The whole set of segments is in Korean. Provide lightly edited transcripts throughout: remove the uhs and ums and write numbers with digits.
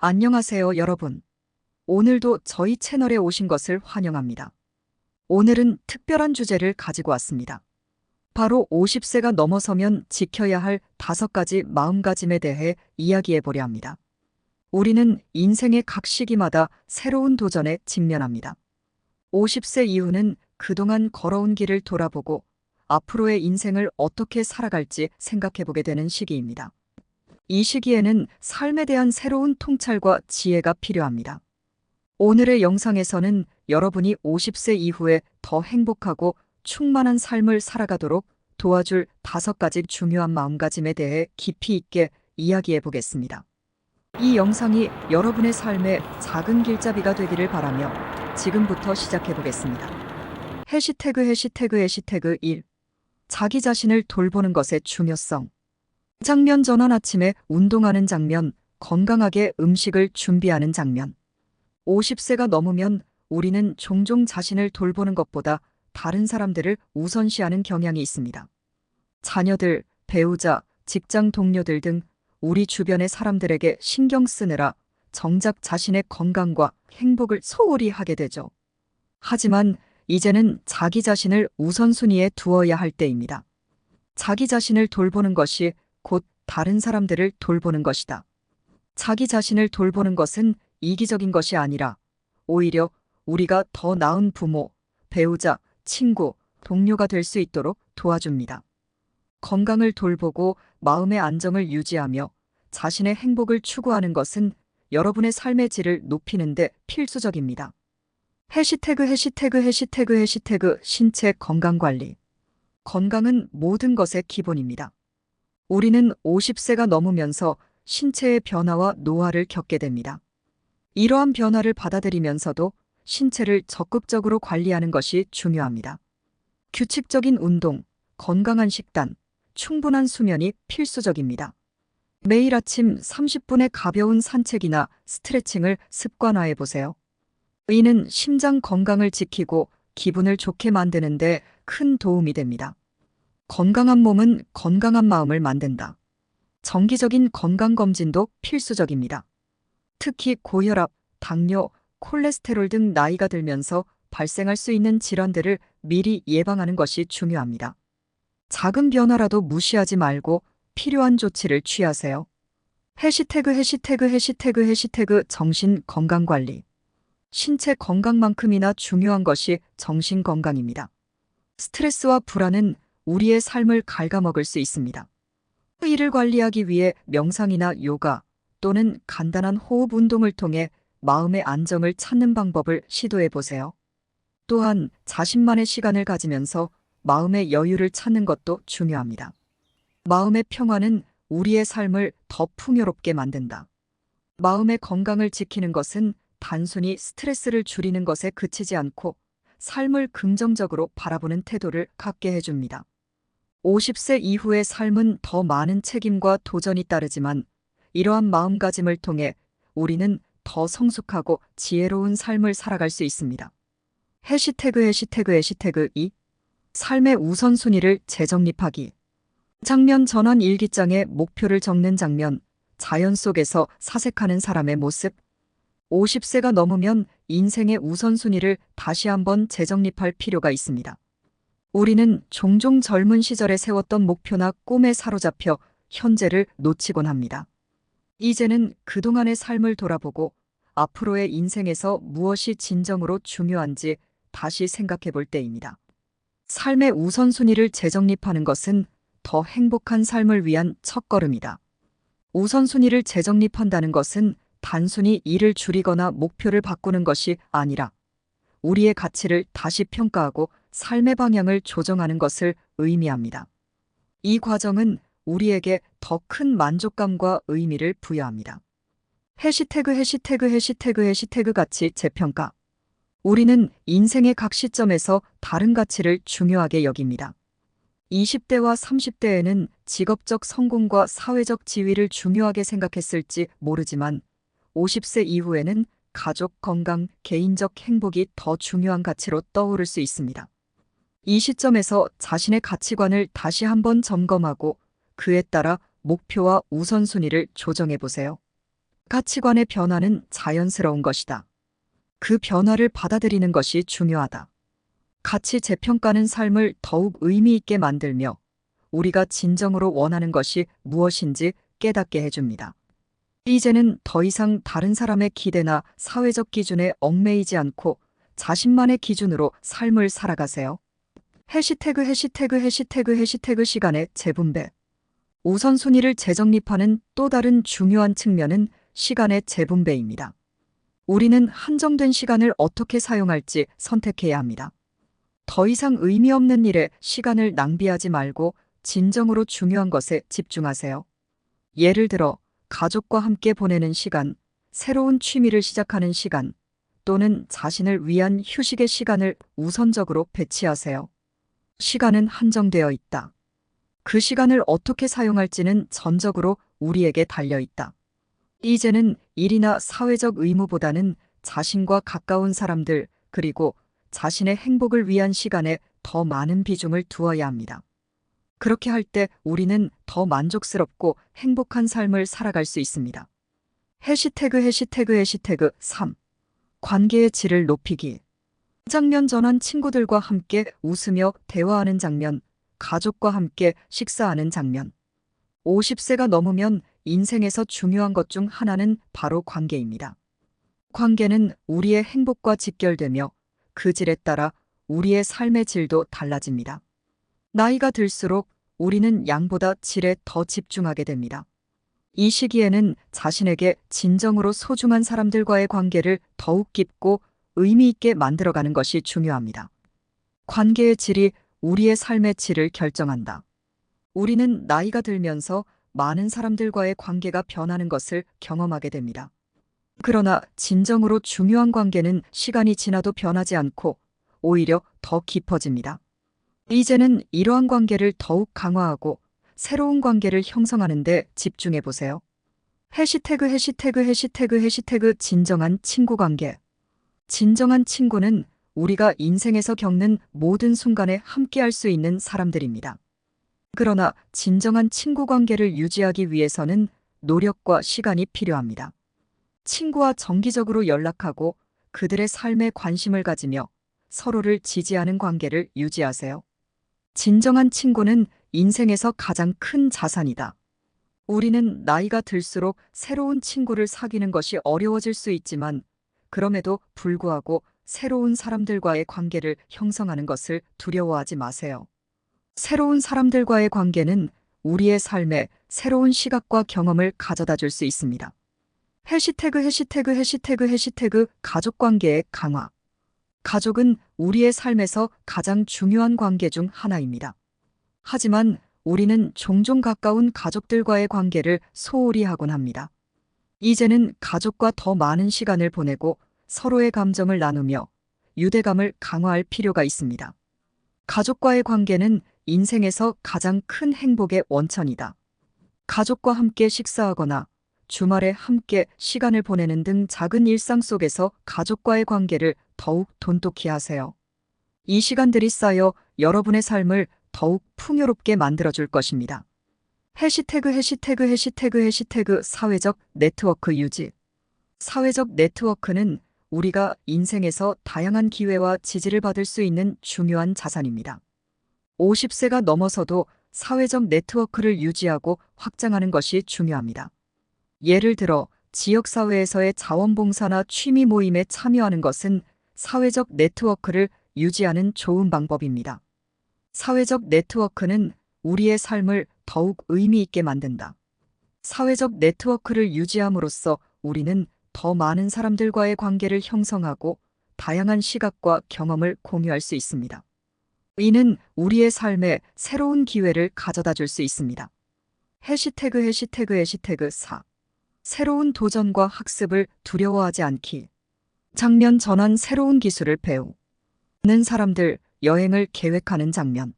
안녕하세요, 여러분. 오늘도 저희 채널에 오신 것을 환영합니다. 오늘은 특별한 주제를 가지고 왔습니다. 바로 50세가 넘어서면 지켜야 할 5가지 마음가짐에 대해 이야기해 보려 합니다. 우리는 인생의 각 시기마다 새로운 도전에 직면합니다. 50세 이후는 그동안 걸어온 길을 돌아보고 앞으로의 인생을 어떻게 살아갈지 생각해 보게 되는 시기입니다. 이 시기에는 삶에 대한 새로운 통찰과 지혜가 필요합니다. 오늘의 영상에서는 여러분이 50세 이후에 더 행복하고 충만한 삶을 살아가도록 도와줄 5가지 중요한 마음가짐에 대해 깊이 있게 이야기해 보겠습니다. 이 영상이 여러분의 삶에 작은 길잡이가 되기를 바라며 지금부터 시작해 보겠습니다. 해시태그 1. 자기 자신을 돌보는 것의 중요성. 장면 전환. 아침에 운동하는 장면, 건강하게 음식을 준비하는 장면. 50세가 넘으면 우리는 종종 자신을 돌보는 것보다 다른 사람들을 우선시하는 경향이 있습니다. 자녀들, 배우자, 직장 동료들 등 우리 주변의 사람들에게 신경 쓰느라 정작 자신의 건강과 행복을 소홀히 하게 되죠. 하지만 이제는 자기 자신을 우선순위에 두어야 할 때입니다. 자기 자신을 돌보는 것이 곧 다른 사람들을 돌보는 것이다. 자기 자신을 돌보는 것은 이기적인 것이 아니라 오히려 우리가 더 나은 부모, 배우자, 친구, 동료가 될 수 있도록 도와줍니다. 건강을 돌보고 마음의 안정을 유지하며 자신의 행복을 추구하는 것은 여러분의 삶의 질을 높이는 데 필수적입니다. 해시태그 신체 건강관리. 건강은 모든 것의 기본입니다. 우리는 50세가 넘으면서 신체의 변화와 노화를 겪게 됩니다. 이러한 변화를 받아들이면서도 신체를 적극적으로 관리하는 것이 중요합니다. 규칙적인 운동, 건강한 식단, 충분한 수면이 필수적입니다. 매일 아침 30분의 가벼운 산책이나 스트레칭을 습관화해 보세요. 이는 심장 건강을 지키고 기분을 좋게 만드는 데 큰 도움이 됩니다. 건강한 몸은 건강한 마음을 만든다. 정기적인 건강검진도 필수적입니다. 특히 고혈압, 당뇨, 콜레스테롤 등 나이가 들면서 발생할 수 있는 질환들을 미리 예방하는 것이 중요합니다. 작은 변화라도 무시하지 말고 필요한 조치를 취하세요. 해시태그 정신 건강관리. 신체 건강만큼이나 중요한 것이 정신 건강입니다. 스트레스와 불안은 우리의 삶을 갉아먹을 수 있습니다. 이를 관리하기 위해 명상이나 요가 또는 간단한 호흡 운동을 통해 마음의 안정을 찾는 방법을 시도해 보세요. 또한 자신만의 시간을 가지면서 마음의 여유를 찾는 것도 중요합니다. 마음의 평화는 우리의 삶을 더 풍요롭게 만든다. 마음의 건강을 지키는 것은 단순히 스트레스를 줄이는 것에 그치지 않고 삶을 긍정적으로 바라보는 태도를 갖게 해줍니다. 50세 이후의 삶은 더 많은 책임과 도전이 따르지만 이러한 마음가짐을 통해 우리는 더 성숙하고 지혜로운 삶을 살아갈 수 있습니다. 해시태그 2. 삶의 우선순위를 재정립하기. 장면 전환. 일기장에 목표를 적는 장면, 자연 속에서 사색하는 사람의 모습. 50세가 넘으면 인생의 우선순위를 다시 한번 재정립할 필요가 있습니다. 우리는 종종 젊은 시절에 세웠던 목표나 꿈에 사로잡혀 현재를 놓치곤 합니다. 이제는 그동안의 삶을 돌아보고 앞으로의 인생에서 무엇이 진정으로 중요한지 다시 생각해 볼 때입니다. 삶의 우선순위를 재정립하는 것은 더 행복한 삶을 위한 첫걸음이다. 우선순위를 재정립한다는 것은 단순히 일을 줄이거나 목표를 바꾸는 것이 아니라 우리의 가치를 다시 평가하고 삶의 방향을 조정하는 것을 의미합니다. 이 과정은 우리에게 더 큰 만족감과 의미를 부여합니다. 해시태그 가치 재평가. 우리는 인생의 각 시점에서 다른 가치를 중요하게 여깁니다. 20대와 30대에는 직업적 성공과 사회적 지위를 중요하게 생각했을지 모르지만 50세 이후에는 가족 건강, 개인적 행복이 더 중요한 가치로 떠오를 수 있습니다. 이 시점에서 자신의 가치관을 다시 한번 점검하고 그에 따라 목표와 우선순위를 조정해 보세요. 가치관의 변화는 자연스러운 것이다. 그 변화를 받아들이는 것이 중요하다. 가치 재평가는 삶을 더욱 의미 있게 만들며 우리가 진정으로 원하는 것이 무엇인지 깨닫게 해줍니다. 이제는 더 이상 다른 사람의 기대나 사회적 기준에 얽매이지 않고 자신만의 기준으로 삶을 살아가세요. 해시태그 시간의 재분배. 우선순위를 재정립하는 또 다른 중요한 측면은 시간의 재분배입니다. 우리는 한정된 시간을 어떻게 사용할지 선택해야 합니다. 더 이상 의미 없는 일에 시간을 낭비하지 말고 진정으로 중요한 것에 집중하세요. 예를 들어, 가족과 함께 보내는 시간, 새로운 취미를 시작하는 시간, 또는 자신을 위한 휴식의 시간을 우선적으로 배치하세요. 시간은 한정되어 있다. 그 시간을 어떻게 사용할지는 전적으로 우리에게 달려 있다. 이제는 일이나 사회적 의무보다는 자신과 가까운 사람들, 그리고 자신의 행복을 위한 시간에 더 많은 비중을 두어야 합니다. 그렇게 할 때 우리는 더 만족스럽고 행복한 삶을 살아갈 수 있습니다. 해시태그 3. 관계의 질을 높이기. 장면 전환. 친구들과 함께 웃으며 대화하는 장면, 가족과 함께 식사하는 장면. 50세가 넘으면 인생에서 중요한 것 중 하나는 바로 관계입니다. 관계는 우리의 행복과 직결되며 그 질에 따라 우리의 삶의 질도 달라집니다. 나이가 들수록 우리는 양보다 질에 더 집중하게 됩니다. 이 시기에는 자신에게 진정으로 소중한 사람들과의 관계를 더욱 깊고 의미 있게 만들어가는 것이 중요합니다. 관계의 질이 우리의 삶의 질을 결정한다. 우리는 나이가 들면서 많은 사람들과의 관계가 변하는 것을 경험하게 됩니다. 그러나 진정으로 중요한 관계는 시간이 지나도 변하지 않고 오히려 더 깊어집니다. 이제는 이러한 관계를 더욱 강화하고 새로운 관계를 형성하는 데 집중해 보세요. 해시태그 진정한 친구 관계. 진정한 친구는 우리가 인생에서 겪는 모든 순간에 함께할 수 있는 사람들입니다. 그러나 진정한 친구 관계를 유지하기 위해서는 노력과 시간이 필요합니다. 친구와 정기적으로 연락하고 그들의 삶에 관심을 가지며 서로를 지지하는 관계를 유지하세요. 진정한 친구는 인생에서 가장 큰 자산이다. 우리는 나이가 들수록 새로운 친구를 사귀는 것이 어려워질 수 있지만 그럼에도 불구하고 새로운 사람들과의 관계를 형성하는 것을 두려워하지 마세요. 새로운 사람들과의 관계는 우리의 삶에 새로운 시각과 경험을 가져다 줄 수 있습니다. 해시태그 가족 관계의 강화. 가족은 우리의 삶에서 가장 중요한 관계 중 하나입니다. 하지만 우리는 종종 가까운 가족들과의 관계를 소홀히 하곤 합니다. 이제는 가족과 더 많은 시간을 보내고 서로의 감정을 나누며 유대감을 강화할 필요가 있습니다. 가족과의 관계는 인생에서 가장 큰 행복의 원천이다. 가족과 함께 식사하거나 주말에 함께 시간을 보내는 등 작은 일상 속에서 가족과의 관계를 더욱 돈독히 하세요. 이 시간들이 쌓여 여러분의 삶을 더욱 풍요롭게 만들어줄 것입니다. 해시태그 사회적 네트워크 유지. 사회적 네트워크는 우리가 인생에서 다양한 기회와 지지를 받을 수 있는 중요한 자산입니다. 50세가 넘어서도 사회적 네트워크를 유지하고 확장하는 것이 중요합니다. 예를 들어 지역사회에서의 자원봉사나 취미 모임에 참여하는 것은 사회적 네트워크를 유지하는 좋은 방법입니다. 사회적 네트워크는 우리의 삶을 더욱 의미 있게 만든다. 사회적 네트워크를 유지함으로써 우리는 더 많은 사람들과의 관계를 형성하고 다양한 시각과 경험을 공유할 수 있습니다. 이는 우리의 삶에 새로운 기회를 가져다 줄 수 있습니다. 해시태그 4. 새로운 도전과 학습을 두려워하지 않기. 장면 전환. 새로운 기술을 배우는 사람들, 여행을 계획하는 장면.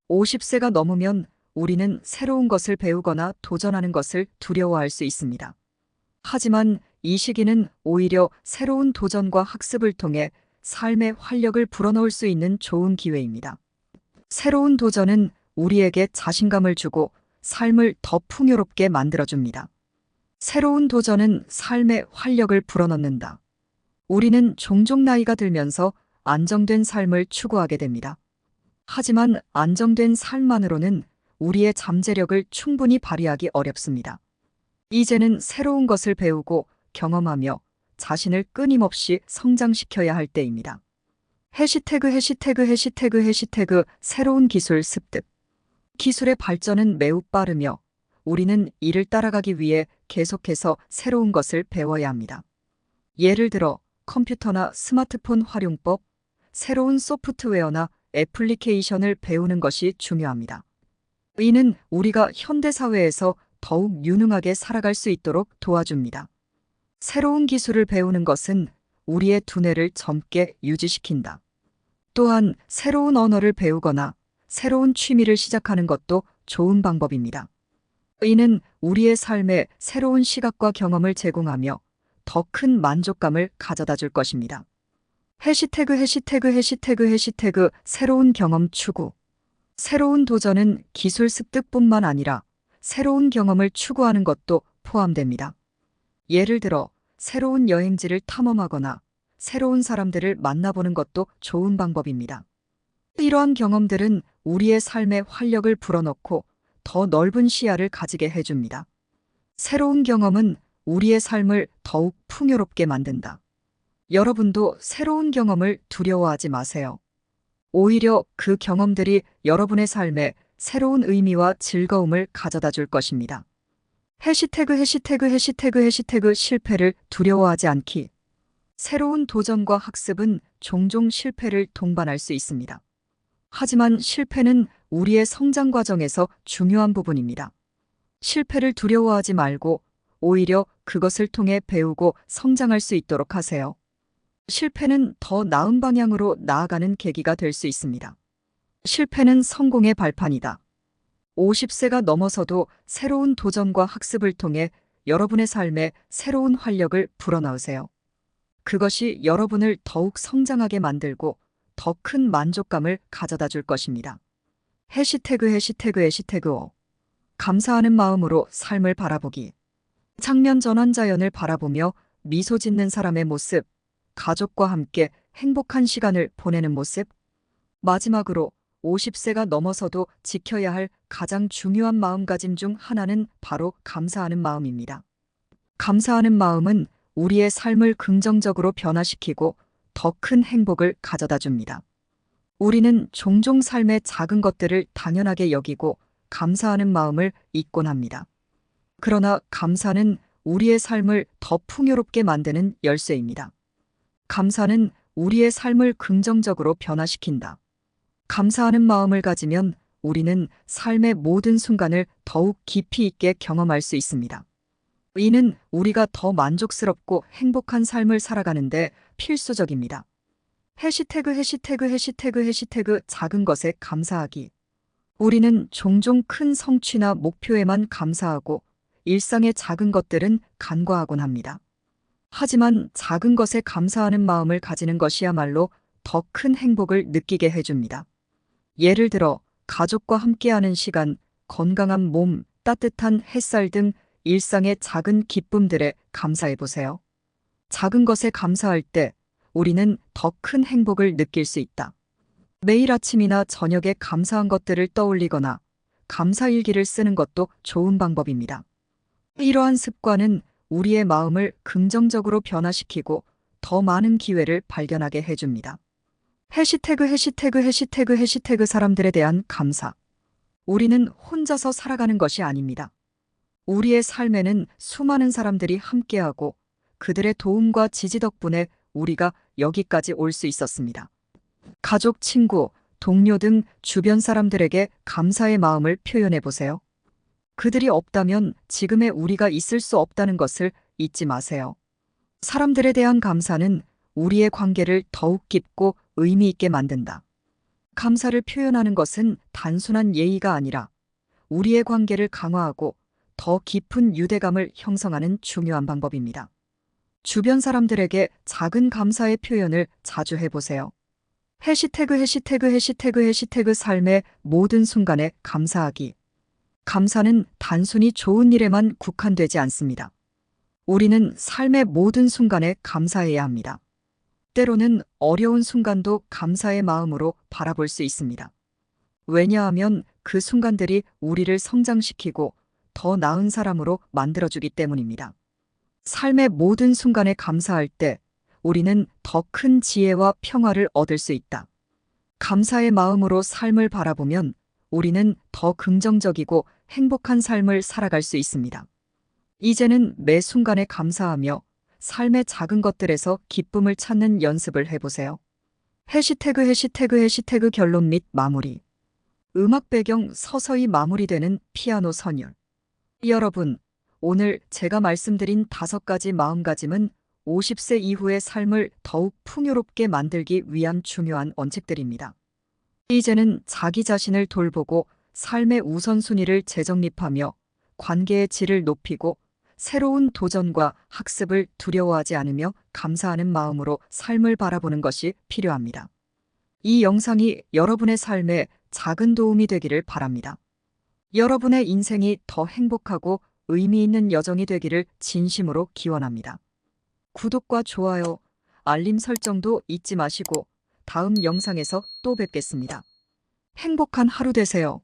50세가 넘으면 우리는 새로운 것을 배우거나 도전하는 것을 두려워할 수 있습니다. 하지만 이 시기는 오히려 새로운 도전과 학습을 통해 삶의 활력을 불어넣을 수 있는 좋은 기회입니다. 새로운 도전은 우리에게 자신감을 주고 삶을 더 풍요롭게 만들어줍니다. 새로운 도전은 삶의 활력을 불어넣는다. 우리는 종종 나이가 들면서 안정된 삶을 추구하게 됩니다. 하지만 안정된 삶만으로는 우리의 잠재력을 충분히 발휘하기 어렵습니다. 이제는 새로운 것을 배우고 경험하며 자신을 끊임없이 성장시켜야 할 때입니다. 해시태그 새로운 기술 습득. 기술의 발전은 매우 빠르며 우리는 이를 따라가기 위해 계속해서 새로운 것을 배워야 합니다. 예를 들어 컴퓨터나 스마트폰 활용법, 새로운 소프트웨어나 애플리케이션을 배우는 것이 중요합니다. 이는 우리가 현대사회에서 더욱 유능하게 살아갈 수 있도록 도와줍니다. 새로운 기술을 배우는 것은 우리의 두뇌를 젊게 유지시킨다. 또한 새로운 언어를 배우거나 새로운 취미를 시작하는 것도 좋은 방법입니다. 이는 우리의 삶에 새로운 시각과 경험을 제공하며 더 큰 만족감을 가져다 줄 것입니다. 해시태그 새로운 경험 추구. 새로운 도전은 기술 습득뿐만 아니라 새로운 경험을 추구하는 것도 포함됩니다. 예를 들어 새로운 여행지를 탐험하거나 새로운 사람들을 만나보는 것도 좋은 방법입니다. 이러한 경험들은 우리의 삶에 활력을 불어넣고 더 넓은 시야를 가지게 해줍니다. 새로운 경험은 우리의 삶을 더욱 풍요롭게 만든다. 여러분도 새로운 경험을 두려워하지 마세요. 오히려 그 경험들이 여러분의 삶에 새로운 의미와 즐거움을 가져다 줄 것입니다. 해시태그 실패를 두려워하지 않기. 새로운 도전과 학습은 종종 실패를 동반할 수 있습니다. 하지만 실패는 우리의 성장 과정에서 중요한 부분입니다. 실패를 두려워하지 말고 오히려 그것을 통해 배우고 성장할 수 있도록 하세요. 실패는 더 나은 방향으로 나아가는 계기가 될 수 있습니다. 실패는 성공의 발판이다. 50세가 넘어서도 새로운 도전과 학습을 통해 여러분의 삶에 새로운 활력을 불어넣으세요. 그것이 여러분을 더욱 성장하게 만들고 더 큰 만족감을 가져다 줄 것입니다. 해시태그 5. 감사하는 마음으로 삶을 바라보기. 장면 전환 자연을 바라보며 미소 짓는 사람의 모습, 가족과 함께 행복한 시간을 보내는 모습. 마지막으로 50세가 넘어서도 지켜야 할 가장 중요한 마음가짐 중 하나는 바로 감사하는 마음입니다. 감사하는 마음은 우리의 삶을 긍정적으로 변화시키고 더 큰 행복을 가져다 줍니다. 우리는 종종 삶의 작은 것들을 당연하게 여기고 감사하는 마음을 잊곤 합니다. 그러나 감사는 우리의 삶을 더 풍요롭게 만드는 열쇠입니다. 감사는 우리의 삶을 긍정적으로 변화시킨다. 감사하는 마음을 가지면 우리는 삶의 모든 순간을 더욱 깊이 있게 경험할 수 있습니다. 이는 우리가 더 만족스럽고 행복한 삶을 살아가는데 필수적입니다. 해시태그 작은 것에 감사하기. 우리는 종종 큰 성취나 목표에만 감사하고 일상의 작은 것들은 간과하곤 합니다. 하지만 작은 것에 감사하는 마음을 가지는 것이야말로 더 큰 행복을 느끼게 해줍니다. 예를 들어 가족과 함께하는 시간, 건강한 몸, 따뜻한 햇살 등 일상의 작은 기쁨들에 감사해 보세요. 작은 것에 감사할 때 우리는 더 큰 행복을 느낄 수 있다. 매일 아침이나 저녁에 감사한 것들을 떠올리거나 감사일기를 쓰는 것도 좋은 방법입니다. 이러한 습관은 우리의 마음을 긍정적으로 변화시키고 더 많은 기회를 발견하게 해줍니다. 해시태그 사람들에 대한 감사. 우리는 혼자서 살아가는 것이 아닙니다. 우리의 삶에는 수많은 사람들이 함께하고 그들의 도움과 지지 덕분에 우리가 여기까지 올 수 있었습니다. 가족, 친구, 동료 등 주변 사람들에게 감사의 마음을 표현해 보세요. 그들이 없다면 지금의 우리가 있을 수 없다는 것을 잊지 마세요. 사람들에 대한 감사는 우리의 관계를 더욱 깊고 의미 있게 만든다. 감사를 표현하는 것은 단순한 예의가 아니라 우리의 관계를 강화하고 더 깊은 유대감을 형성하는 중요한 방법입니다. 주변 사람들에게 작은 감사의 표현을 자주 해보세요. 해시태그 삶의 모든 순간에 감사하기. 감사는 단순히 좋은 일에만 국한되지 않습니다. 우리는 삶의 모든 순간에 감사해야 합니다. 때로는 어려운 순간도 감사의 마음으로 바라볼 수 있습니다. 왜냐하면 그 순간들이 우리를 성장시키고 더 나은 사람으로 만들어주기 때문입니다. 삶의 모든 순간에 감사할 때 우리는 더 큰 지혜와 평화를 얻을 수 있다. 감사의 마음으로 삶을 바라보면 우리는 더 긍정적이고 행복한 삶을 살아갈 수 있습니다. 이제는 매 순간에 감사하며 삶의 작은 것들에서 기쁨을 찾는 연습을 해보세요. 해시태그 결론 및 마무리. 음악 배경 서서히 마무리되는 피아노 선율. 여러분, 오늘 제가 말씀드린 5가지 마음가짐은 50세 이후의 삶을 더욱 풍요롭게 만들기 위한 중요한 원칙들입니다. 이제는 자기 자신을 돌보고 삶의 우선순위를 재정립하며 관계의 질을 높이고 새로운 도전과 학습을 두려워하지 않으며 감사하는 마음으로 삶을 바라보는 것이 필요합니다. 이 영상이 여러분의 삶에 작은 도움이 되기를 바랍니다. 여러분의 인생이 더 행복하고 의미 있는 여정이 되기를 진심으로 기원합니다. 구독과 좋아요, 알림 설정도 잊지 마시고 다음 영상에서 또 뵙겠습니다. 행복한 하루 되세요.